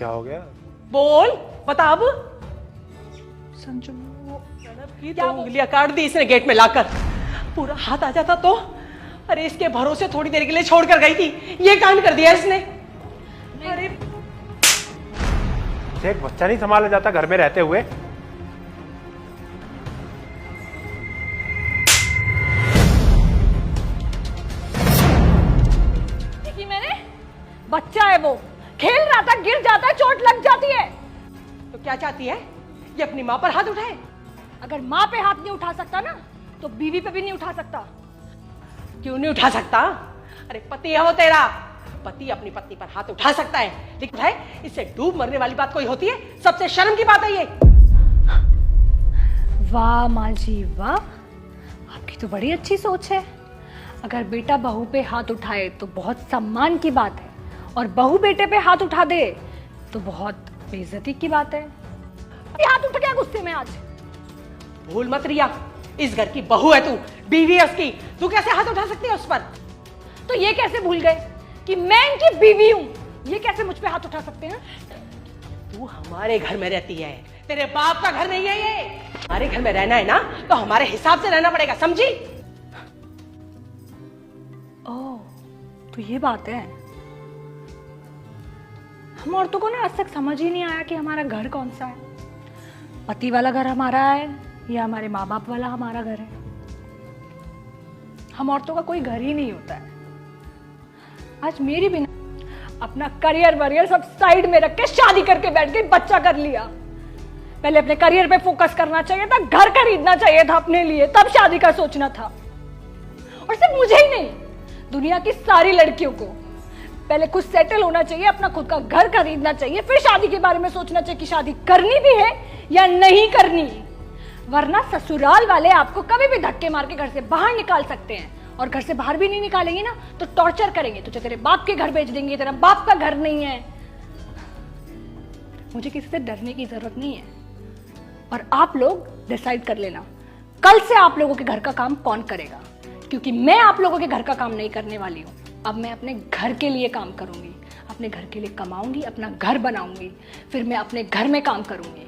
क्या हो गया? बोल बता अब। संजू की तो उंगलियां काट दी इसने गेट में लाकर, पूरा हाथ आ जाता तो। अरे इसके भरोसे थोड़ी देर के लिए छोड़कर गई थी, ये कांड कर दिया इसने। अरे एक बच्चा नहीं संभाला जाता घर में रहते हुए? देखी मैंने, बच्चा है वो, खेल रहा था, गिर जाता है, चोट लग जाती है। तो क्या चाहती है, ये अपनी माँ पर हाथ उठाए? अगर माँ पे हाथ नहीं उठा सकता ना, तो बीवी पे भी नहीं उठा सकता। क्यों नहीं उठा सकता? अरे पति है वो तेरा, पति अपनी पत्नी पर हाथ उठा सकता है, लेकिन है इससे डूब मरने वाली बात कोई होती है? सबसे शर्म की बात है ये। वाह माँ जी वाह, आपकी तो बड़ी अच्छी सोच है। अगर बेटा बहू पे हाथ उठाए तो बहुत सम्मान की बात है, और बहू बेटे पे हाथ उठा दे तो बहुत बेइज्जती की बात है। हाथ उठ गया गुस्से में आज। भूल मत रिया, इस घर की बहू है तू, बीवी है उसकी, तू कैसे हाथ उठा सकती है उस पर? तो ये कैसे भूल गए कि मैं इनकी बीवी हूं? ये कैसे मुझ पे हाथ उठा सकते हैं? तू हमारे घर में रहती है, तेरे बाप का घर नहीं है ये। हमारे घर में रहना है ना, तो हमारे हिसाब से रहना पड़ेगा, समझी? ओह, तो ये बात है। हम औरतों को ना आज तक समझ ही नहीं आया कि हमारा घर कौन सा है। पति वाला घर हमारा है या हमारे माँ बाप वाला हमारा घर है। हम औरतों का कोई घर ही नहीं होता है। आज मेरी भी अपना करियर वरियर सब साइड में रख के शादी करके बैठ गई, बच्चा कर लिया। पहले अपने करियर पे फोकस करना चाहिए था, घर खरीदना चाहिए था अपने लिए, तब शादी का सोचना था। और सिर्फ मुझे ही नहीं, दुनिया की सारी लड़कियों को पहले खुद सेटल होना चाहिए, अपना खुद का घर खरीदना चाहिए, फिर शादी के बारे में सोचना चाहिए कि शादी करनी भी है या नहीं करनी। वरना ससुराल वाले आपको कभी भी धक्के मार के घर से बाहर निकाल सकते हैं, और घर से बाहर भी नहीं निकालेंगे ना तो टॉर्चर करेंगे, तुझे तेरे बाप के घर भेज देंगे, तेरा बाप का घर नहीं है। मुझे किसी से डरने की जरूरत नहीं है। और आप लोग डिसाइड कर लेना कल से आप लोगों के घर का काम कौन करेगा, क्योंकि मैं आप लोगों के घर का काम नहीं करने वाली हूँ। अब मैं अपने घर के लिए काम करूंगी, अपने घर के लिए कमाऊंगी, अपना घर बनाऊंगी, फिर मैं अपने घर में काम करूंगी।